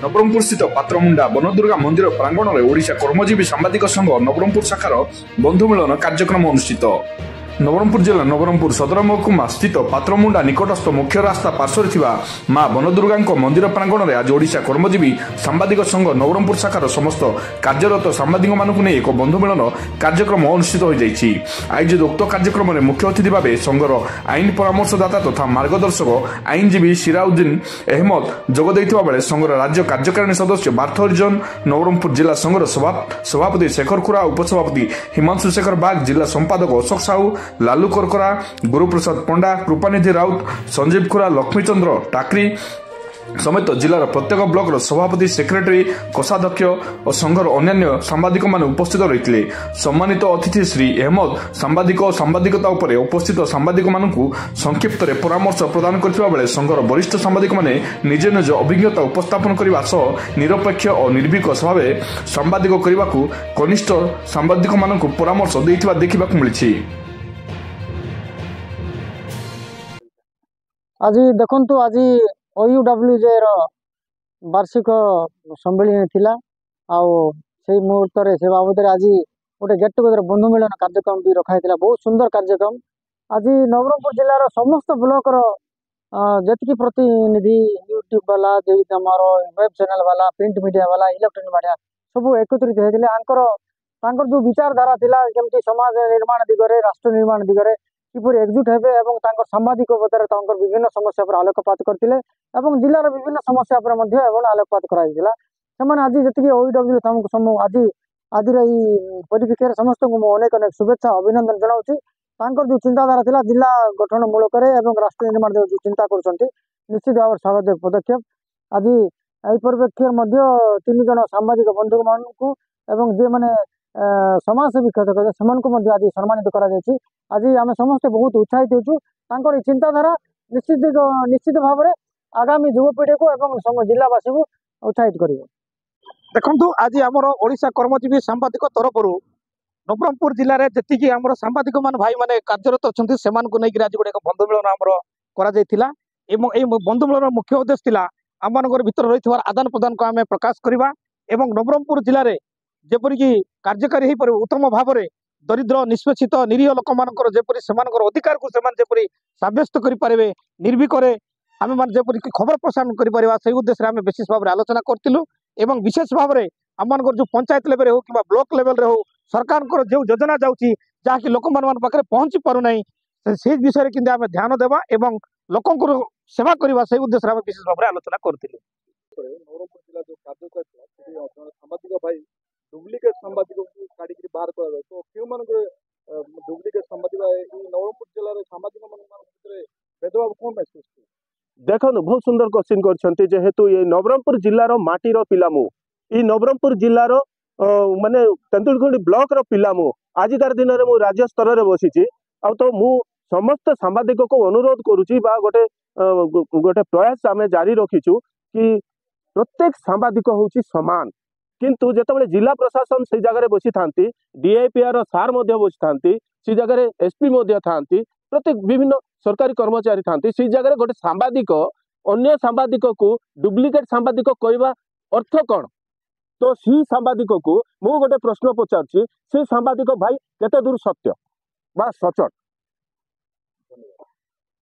नवरंगपुर स्थित पात्रमुंडा बनदुर्गा मंदिर प्रांगण में ओडिशा कर्मजीवी सांबादिक संघ नवरंगपुर शाखार बंधु मिलन कार्यक्रम अनुष्ठित। नवरंगपुर जिला नवरंगपुर सदर महकुमा स्थित पात्रमुंडा निकटस्थ मुख्य रास्ता पार्श्व मां बनदुर्गा मंदिर प्रांगण में आज ओडिशा कर्मजीवी सांबादिक संघ नवरंगपुर शाखार समस्त कार्यरत सांबादिक मानू नहीं एक बंधु मिलन कार्यक्रम अनुष्ठित हो जाइछि। आयोजित उक्त कार्यक्रम में मुख्य अतिथि भाव संघर आईन परामर्शदाता तथा मार्गदर्शक आईनजीवी सिराउद्दीन अहमद जोग देइथिबा बेले संघर राज्य कार्यकारिणी सदस्य पार्थ हरिजन, नवरंगपुर जिला संघर सभापति शेखर खुरा, उपसभापति हिमांशु शेखर बाग, जिला संपादक अशोक साहू, लालू करकरा, गुरुप्रसाद पंडा, कृपानिधि राउत, संजीव खुरा, लक्ष्मीचंद्र टाकरी समेत जिलार प्रत्येक ब्लॉक सभापति, सेक्रेटरी, कोषाध्यक्ष और संघर अन्य सांबादिक मान उपस्थित रही। सम्मानित अतिथि श्री अहमद सांबादिक और सांबादिकता उपरे उपस्थित सांबादिक मानू संक्षिप्त परामर्श प्रदान करथिबा बेले संघर वरिष्ठ सांबादिक माने निज निज अभिज्ञता उपस्थापन करने सह निरपेक्ष और निर्भीक भाव सांबादिक करने को कनिष्ठ सांबादिक मानू परामर्श देइथिबा देखिबाकु मिलिछि। आज देखंतु आज OUWJ वार्षिक सम्मेलन थिला से मुहूर्त से बाबद आज गोटे गेट टुगेदर बंधु मिलन कार्यक्रम भी रखा है। बहुत सुंदर कार्यक्रम आज नवरंगपुर जिलार समस्त ब्लॉक जी प्रतिनिधि यूट्यूब वाला वेब चैनल वाला प्रिंट मीडिया वाला इलेक्ट्रॉनिक मीडिया सब एकत्रित होते जो विचारधारा थिला केमती समाज निर्माण दिगरे राष्ट्र निर्माण दिगरे किपर एकजुट हेबे एवं सांबादिक विभिन्न समस्या पर आलोकपात करते जिलार विभिन्न समस्या पर आलोकपात कराइला। आज जी OUWJ समूह आज आज परिप्रेक्षी समस्त को अनेक अनेक शुभेच्छा अभिनंदन जनाऊँ। जो चिंताधारा थिला जिला गठन मूलक राष्ट्र निर्माण जो चिंता कर निश्चित भाव स्वागत पदक्षेप। आज यही परिप्रेक्षी 3 जन सांबादिक बंधु मानू जी मैंने समाजसेवी से आज सम्मानित कर आज आम समस्ते बहुत उत्साहित होचु। चिंताधारा निश्चित भाव में आगामी युवपीढ़ी को एवं जिलावासी को उत्साहित कर। देखु आज आमर ओडिशा कर्मजीवी सांबादिक तरफ नवरंगपुर जिले में जी आम सांबादिक मान भाई मैंने कार्यरत अच्छा से नहीं आज गोटे बंधु मिलन आमर कर बंधु मिलन मुख्य उद्देश्य थिला आम भर रही आदान प्रदान को आम प्रकाश करवा एवं नवरंगपुर जिले में जेपरिक कार्यकारी हो पारे उत्तम भाव में दरिद्र निष्पेषित निरीह लोक मानकर जेपरि सेमानकर अधिकार को सेमान साब्यस्त करें निर्भीक आम मान जेपरिक खबर प्रसारण करें से उद्देश्य आम विशेष भाव में आलोचना करूँ एवं विशेष भाव में आम जो पंचायत लेवल हो कि ब्लॉक लेवल हो सरकार जो योजना जाऊँगी जहाँकि लोक मान पाखे पहुँची पारना से विषय में आम ध्यान देवा एवं लोक सेवा करने से उद्देश्य आम विशेष भाव में आलोचना करूँ। नवरंगपुर जिला जो कार्य सांबादिक भाई डुप्लिकेट सांबादिक को काढ़ी बाहर कर तो क्यों मान डुप्लिकेट सांबादिक नवरंगपुर जिले सांबादिक मान भेदभाव कौन महसूस देखो बहुत सुंदर क्वेश्चन करछंती जेहेतु ये नवरंगपुर जिलार माटीर पिला मु ई नवरंगपुर जिलार माने तेंतुलखंडी ब्लॉक रो पिला मु आजिकार दिन में राज्य स्तर में बसीची आ तो मु समस्त सांबादिक को अनुरोध करुची बा गोटे गोटे प्रयास आम जारी रखीचु कि प्रत्येक सांबादिक होची समान किंतु जेतेबेले जिला प्रशासन से जगह बसी था DIPR सार बसी था से जगह SP था प्रत्येक विभिन्न सरकारी कर्मचारी था से जगह गोटे सांबादिक अन्य सांबादिक को डुप्लिकेट सांबादिक कहवा अर्थ कौन तो सी सांबादिक को मु गोटे प्रश्न पचार से सांबादिक भाई केते दूर सत्य बा सचोट